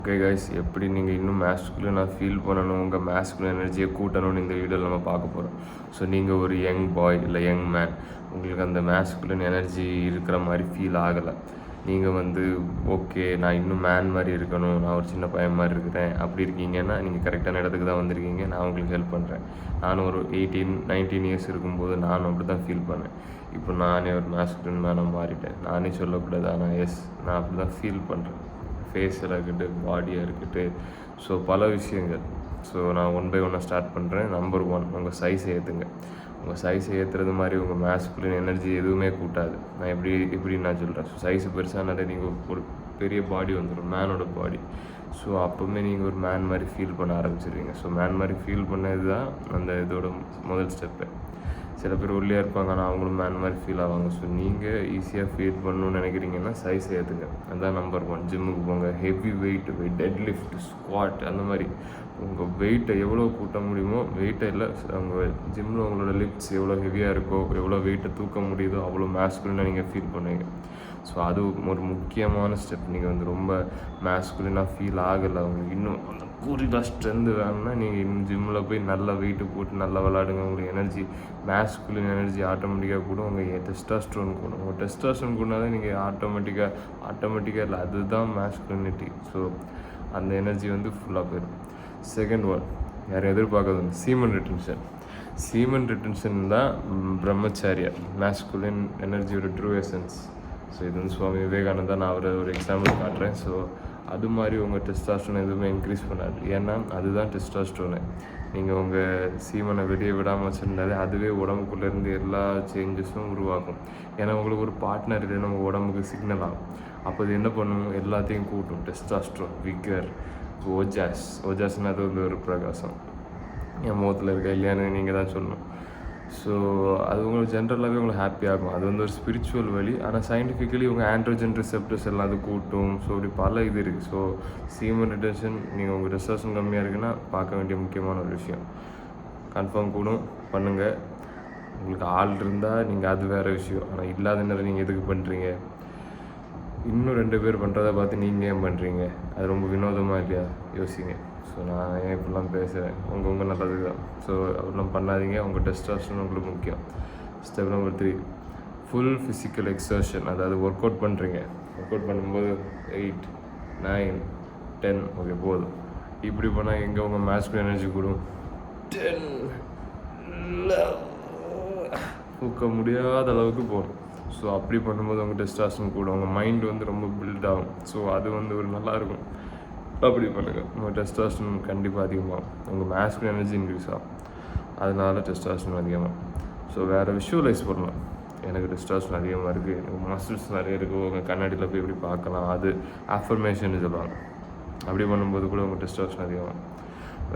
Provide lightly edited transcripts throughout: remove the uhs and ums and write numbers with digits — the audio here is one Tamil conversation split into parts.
ஓகே கைஸ், எப்படி நீங்கள் இன்னும் மேஸ்குலினாக ஃபீல் பண்ணணும், உங்கள் மேஸ்குலின் எனர்ஜியை கூட்டணும்னு இந்த வீடியோவில் நம்ம பார்க்க போகிறோம். ஸோ நீங்கள் ஒரு யங் பாய் இல்லை யங் மேன், உங்களுக்கு அந்த மேஸ்குலின் எனர்ஜி இருக்கிற மாதிரி ஃபீல் ஆகலை, நீங்கள் ஓகே நான் இன்னும் மேன் மாதிரி இருக்கணும், நான் ஒரு சின்ன பையன் மாதிரி இருக்கிறேன் அப்படி இருக்கீங்கன்னா நீங்கள் கரெக்டான இடத்துக்கு தான் வந்திருக்கீங்க. நான் உங்களுக்கு ஹெல்ப் பண்ணுறேன். நானும் ஒரு 18-19 இயர்ஸ் இருக்கும்போது நானும் அப்படி தான் ஃபீல் பண்ணேன். இப்போ நானே ஒரு மேஸ்குலின் மேனாக மாறிட்டேன். நானே சொல்லக்கூடாது, ஆனால் நான் அப்படி தான் ஃபீல் பண்ணுறேன். ஃபேஸில் இருக்கட்டும், பாடியாக இருக்கட்டும், ஸோ பல விஷயங்கள். ஸோ நான் 1 by 1 ஸ்டார்ட் பண்ணுறேன். நம்பர் 1, உங்கள் சைஸை ஏற்றுங்க. உங்கள் சைஸை ஏற்றுறது மாதிரி உங்கள் மேஸ்குலின் எனர்ஜி எதுவுமே கூட்டாது. நான் எப்படி நான் சொல்கிறேன், ஸோ சைஸு பெருசானாலே நீங்கள் ஒரு பெரிய பாடி வந்துடும், மேனோட பாடி. ஸோ அப்போவுமே நீங்கள் ஒரு மேன் மாதிரி ஃபீல் பண்ண ஆரம்பிச்சிருவீங்க. ஸோ மேன் மாதிரி ஃபீல் பண்ணது தான் அந்த இதோட முதல் ஸ்டெப்பு. சில பேர் ஒல்லியாக இருப்பாங்க, ஆனால் அவங்களும் மேன் மாதிரி ஃபீல் ஆவாங்க. ஸோ நீங்கள் ஈஸியாக ஃபீல் பண்ணணும்னு நினைக்கிறீங்கன்னா சைஸ் ஏற்றுங்க. அதுதான் நம்பர் 1. ஜிம்முக்கு போங்க, heavy weight, deadlift, squat, அந்த மாதிரி உங்கள் வெயிட்டை எவ்வளோ கூட்ட முடியுமோ, வெயிட்டை இல்லை, உங்கள் ஜிம்மில் உங்களோட லிஃப்ட்ஸ் எவ்வளோ ஹெவியாக இருக்கோ, எவ்வளோ வெயிட்டை தூக்க முடியுதோ அவ்வளோ மேஸ்குலினாக நீங்கள் ஃபீல் பண்ணுவீங்க. ஸோ அது ஒரு முக்கியமான ஸ்டெப். நீங்கள் ரொம்ப மேஸ்குலினாக ஃபீல் ஆகலை, உங்களுக்கு இன்னும் அந்த கூறிலாம் ஸ்ட்ரென்த்து வேணும்னா நீங்கள் இன்னும் ஜிம்மில் போய் நல்லா வெயிட்டு போட்டு நல்லா விளாடுங்க. உங்களுக்கு எனர்ஜி, மேஸ்குலின் எனர்ஜி ஆட்டோமேட்டிக்காக கூட உங்கள் டெஸ்டாஸ்ட்ரோன் கூட, உங்கள் டெஸ்டாஸ்ட்ரோன் கூட தான் நீங்கள் ஆட்டோமேட்டிக்காக இல்லை, அதுதான் மேஸ்குலினிட்டி. ஸோ அந்த எனர்ஜி ஃபுல்லாக போயிடும். செகண்ட் ஒன், யாரும் எதிர்பார்க்காது, சீமன் ரிட்டன்ஷன் தான் பிரம்மச்சாரியா, மேஸ்குலின் எனர்ஜியோட ட்ரூ எசன்ஸ். ஸோ இது சுவாமி விவேகானந்தா, நான் அவரை ஒரு எக்ஸாம்பிள் காட்டுறேன். ஸோ அது மாதிரி உங்கள் டெஸ்டாஸ்ட்ரோன் எதுவுமே இன்க்ரீஸ் பண்ணாது. ஏன்னா அதுதான் டெஸ்டாஸ்ட்ரோனு. நீங்கள் உங்கள் சீமனை வெளியே விடாமல் வச்சுருந்தாலே அதுவே உடம்புக்குள்ளேருந்து எல்லா சேஞ்சஸும் உருவாக்கும். ஏன்னா உங்களுக்கு ஒரு பார்ட்னர் இல்லைன்னு உங்கள் உடம்புக்கு சிக்னல் ஆகும். அப்போ அது என்ன பண்ணும், எல்லாத்தையும் கூட்டும். டெஸ்டாஸ்ட்ரோன், விகர், ஓஜாஸ்னால் அது ஒரு பிரகாசம். என் முகத்தில் இருக்க இல்லையான்னு நீங்கள் தான் சொல்லணும். ஸோ அது உங்களுக்கு ஜென்ரலாகவே உங்களுக்கு ஹாப்பியாகும். அது ஒரு ஸ்பிரிச்சுவல் வழி. ஆனால் சயின்டிஃபிக்கலி உங்கள் ஆண்ட்ரோஜன் ரிசெப்டர்ஸ் எல்லாம் அது கூட்டும். ஸோ இப்படி பல இது இருக்குது. ஸோ சீமன் ரிட்டன்ஷன், நீங்கள் உங்கள் டெஸ்டாஸ்ட்ரோன் கம்மியாக இருக்குன்னா பார்க்க வேண்டிய முக்கியமான ஒரு விஷயம். கன்ஃபார்ம் கூடும், பண்ணுங்கள். உங்களுக்கு ஆள் இருந்தால் நீங்கள் அது வேறு விஷயம். ஆனால் இல்லாத நேரம் நீங்கள் எதுக்கு பண்ணுறீங்க? இன்னும் 2 பேர் பண்ணுறதை பார்த்து நீங்கள் ஏன் பண்ணுறீங்க? அது ரொம்ப வினோதமாக இல்லையா? யோசிங்க. ஸோ நான் ஏன் இப்படிலாம் பேசுகிறேன், உங்கள் நல்லதுக்கு தான். ஸோ அப்படிலாம் பண்ணாதீங்க. உங்கள் டெஸ்டாஸ்ட்ரோன் உங்களுக்கு முக்கியம். Step number 3, full physical exertion. அதாவது ஒர்க் அவுட் பண்ணுறீங்க. ஒர்க் அவுட் பண்ணும்போது 8, 9, 10 ஓகே போதும். இப்படி பண்ணால் எங்கே உங்கள் மேஸ்குலின் எனர்ஜி கூடும்? 10 தூக்க முடியாத அளவுக்கு போகும். ஸோ அப்படி பண்ணும்போது உங்கள் டெஸ்டாஸ்ட்ரோன் கூட உங்கள் மைண்ட் ரொம்ப பில்ட் ஆகும். ஸோ அது ஒரு நல்லாயிருக்கும். அப்படி பண்ணுங்கள். உங்கள் டெஸ்டாஸ்ட்ரோன் கண்டிப்பாக அதிகமாகும். உங்கள் மேஸ்குலின் எனர்ஜி இன்க்ரீஸ் ஆகும். அதனால டெஸ்டாஸ்ட்ரோன் அதிகமாக. ஸோ வேறு விஷுவலைஸ் பண்ணலாம். எனக்கு டெஸ்டாஸ்ட்ரோன் அதிகமாக இருக்குது, எனக்கு மசில்ஸ் நிறைய இருக்குது, உங்கள் கண்ணாடியில் போய் இப்படி பார்க்கலாம். அது அஃபர்மேஷன் சொல்லுவாங்க. அப்படி பண்ணும்போது கூட உங்கள் டெஸ்டாஸ்ட்ரோன் அதிகமாகும்.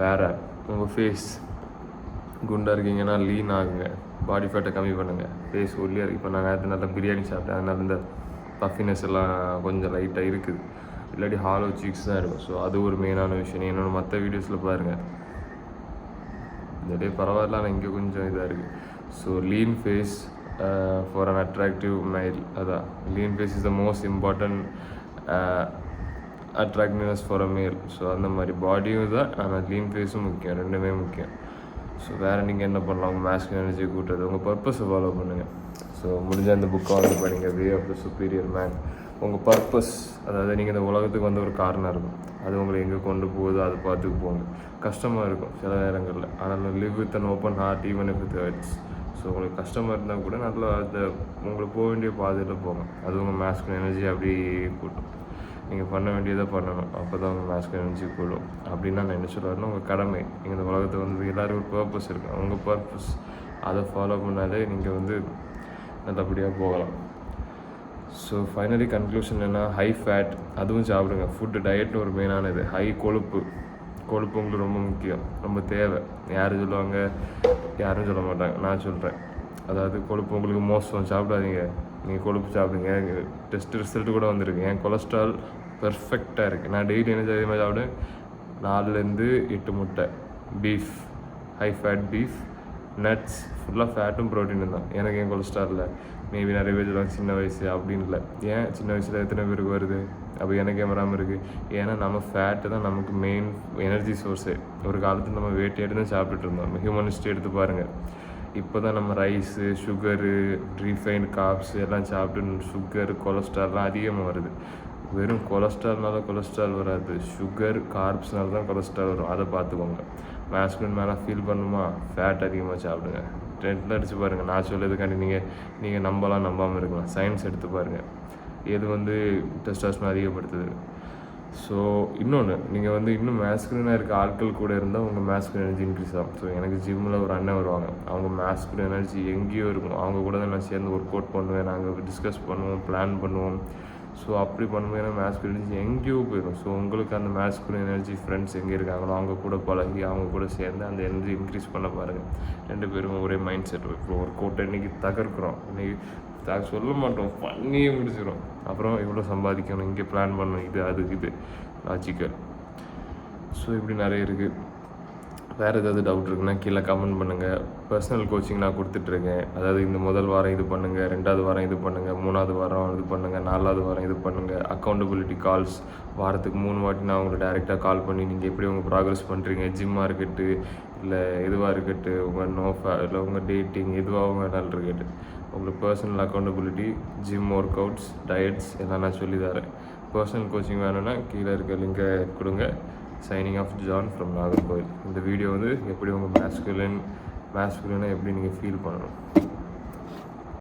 வேறு உங்கள் ஃபேஸ் குண்டாக இருக்கீங்கன்னா லீன் ஆகுங்க, பாடி ஃபேட்டை கம்மி பண்ணுங்கள். ஃபேஸ் ஒல்லியாக இருக்குது. இப்போ நான் நேரத்து நல்லா பிரியாணி சாப்பிட்டேன், அதனால இந்த பஃபினஸ் எல்லாம் கொஞ்சம் லைட்டாக இருக்குது. இல்லாட்டி ஹாலோ சீக்ஸ் தான் இருக்கும். ஸோ அது ஒரு மெயினான விஷயம். என்னோட மற்ற வீடியோஸில் பாருங்கள், இந்த டே பரவாயில்ல, ஆனால் இங்கே கொஞ்சம் இதாக இருக்குது. So lean face for an attractive male. அதான் lean face is the most important attractiveness for a male. So அந்த மாதிரி பாடியும் தான், ஆனால் லீன் ஃபேஸும் முக்கியம், ரெண்டுமே முக்கியம். ஸோ வேறு நீங்கள் என்ன பண்ணலாம், உங்கள் மேஸ்குலின் எனர்ஜி கூட்டுறது, உங்கள் பர்பஸை ஃபாலோ பண்ணுங்கள். ஸோ முடிஞ்ச அந்த புக்கை படிங்க, way of the superior man. உங்கள் பர்பஸ், அதாவது நீங்கள் இந்த உலகத்துக்கு ஒரு காரணம் இருக்கும். அது உங்களை எங்கே கொண்டு போகுதோ அதை பார்த்துக்கு போங்க. கஷ்டமாக இருக்கும் சில நேரங்களில், ஆனால் live with an open heart even if it hurts. So உங்களுக்கு கஷ்டமாக இருந்தால் கூட நல்லா உங்களுக்கு போக வேண்டிய பாதையில் போங்க. அது உங்கள் மேஸ்குலின் எனர்ஜி அப்படி கூட்டும். நீங்கள் பண்ண வேண்டியதை பண்ணணும், அப்போ தான் உங்கள் மேஸ்குலின் எனர்ஜி கூடும். அப்படின்னா நான் என்ன சொல்லுவேன்னா, உங்கள் கடமை. நீங்கள் இந்த உலகத்துக்கு எல்லோரும் ஒரு பர்பஸ் இருக்கும். உங்கள் பர்பஸ் அதை ஃபாலோ பண்ணாலே நீங்கள் நல்லபடியாக போகலாம். ஸோ ஃபைனலி கன்க்ளூஷன் என்ன, ஹை ஃபேட் அதுவும் சாப்பிடுங்க. ஃபுட்டு டயட்னு ஒரு மெயினானது. ஹை கொழுப்பு உங்களுக்கு ரொம்ப முக்கியம், ரொம்ப தேவை. யாரும் சொல்லுவாங்க, யாரும் சொல்ல மாட்டாங்க, நான் சொல்கிறேன். அதாவது கொழுப்பு உங்களுக்கு மோசம், சாப்பிடாதீங்க. நீங்கள் கொழுப்பு சாப்பிடுங்க. டெஸ்ட் ரிசல்ட்டு கூட வந்திருக்கு. என் கொலஸ்ட்ரால் பெர்ஃபெக்டாக இருக்குது. நான் டெய்லி என்ன அதிகமாக சாப்பிடுவேன், 4-8 முட்டை, beef, high fat beef, nuts, ஃபுல்லாக ஃபேட்டும் ப்ரோட்டீனும் தான். எனக்கு என் கொலஸ்ட்ராலில் மேபி நிறைய பேர் சொல்லுவாங்க சின்ன வயசு அப்படின்னு இல்லை. ஏன் சின்ன வயசில் எத்தனை பேருக்கு வருது? அப்போ எனக்கு ஏன் வராமல் இருக்குது? ஏன்னா நம்ம ஃபேட்டு தான் நமக்கு மெயின் எனர்ஜி சோர்ஸு. ஒரு காலத்தில் நம்ம வேட்டையாடி தான் சாப்பிட்டுட்டு இருந்தோம். நம்ம ஹியூமன் ஹிஸ்ட்ரி எடுத்து பாருங்கள். இப்போ தான் நம்ம ரைஸு, சுகரு, ரீஃபைன்டு கார்ப்ஸ் எல்லாம் சாப்பிட்டு சுகர், கொலஸ்ட்ரால்லாம் அதிகமாக வருது. வெறும் கொலஸ்ட்ரால்னால கொலஸ்ட்ரால் வராது, சுகர், கார்ப்ஸ்னால தான் கொலஸ்ட்ரால் வரும். அதை பார்த்துக்கோங்க. மேஸ்குலின் மேலே ஃபீல் பண்ணுமா, ஃபேட் அதிகமாக சாப்பிடுங்க. ட்ரெண்டில் அடித்து பாருங்கள். நான் சொல்லதுக்காண்டி நீங்கள் நம்பலாம், நம்பாமல் இருக்கலாம். சயின்ஸ் எடுத்து பாருங்கள். எது டெஸ்டாஸ்டரோன் அதிகப்படுத்துது. ஸோ இன்னொன்று, நீங்கள் இன்னும் மேஸ்குலினாக இருக்க ஆட்கள் கூட இருந்தால் உங்கள் மேஸ்குலின் எனர்ஜி இன்க்ரீஸ் ஆகும். ஸோ எனக்கு ஜிம்மில் ஒரு அண்ணன் வருவாங்க. அவங்க மேஸ்குலின் எனர்ஜி எங்கேயோ இருக்கும். அவங்க கூட தான் நான் சேர்ந்து ஒர்க் அவுட் பண்ணுவேன். நாங்கள் டிஸ்கஸ் பண்ணுவோம், பிளான் பண்ணுவோம். ஸோ அப்படி பண்ணும்போது மேஸ்குலின் எனர்ஜி எங்கேயோ போயிடும். ஸோ உங்களுக்கு அந்த மேஸ்குலின் எனர்ஜி ஃப்ரெண்ட்ஸ் எங்கே இருக்காங்களோ அவங்க கூட பழகி அவங்க கூட சேர்ந்து அந்த எனர்ஜி இன்க்ரீஸ் பண்ண பாருங்கள். 2 பேரும் ஒரே மைண்ட் செட். இப்போ ஒர்க் அவுட்டை இன்றைக்கி தகர்க்குறோம், இன்றைக்கி சொல்ல மாட்டோம், பண்ணியே முடிச்சிடும். அப்புறம் இவ்வளோ சம்பாதிக்கணும், இங்கே பிளான் பண்ணணும், இது லாஜிக்கல். ஸோ இப்படி நிறைய இருக்குது. வேறு ஏதாவது டவுட் இருக்குன்னா கீழே கமெண்ட் பண்ணுங்கள். பர்சனல் கோச்சிங் நான் கொடுத்துட்ருக்கேன். அதாவது இந்த முதல் வாரம் இது பண்ணுங்கள், 2வது வாரம் இது பண்ணுங்கள், 3வது வாரம் இது பண்ணுங்கள், 4வது வாரம் இது பண்ணுங்கள். அக்கௌண்டபிலிட்டி கால்ஸ் வாரத்துக்கு 3 வாட்டி நான் உங்களை டைரெக்டாக கால் பண்ணி நீங்கள் எப்படி உங்கள் ப்ராக்ரஸ் பண்ணுறீங்க, ஜிம்மாக இருக்கட்டு இல்லை எதுவாக இருக்கட்டு, உங்கள் இல்லை உங்கள் டேட்டிங் எதுவாக வேணாலும் இருக்கட்டு, உங்களுக்கு personal accountability, gym workouts, diets எல்லாம் நான் சொல்லி தரேன். பர்சனல் கோச்சிங் வேணும்னா கீழே இருக்க லிங்கை கொடுங்க. Signing off John from Nagercoil. இந்த வீடியோ எப்படி உங்கள் மேஸ்குலினாக எப்படி நீங்கள் ஃபீல் பண்ணணும்.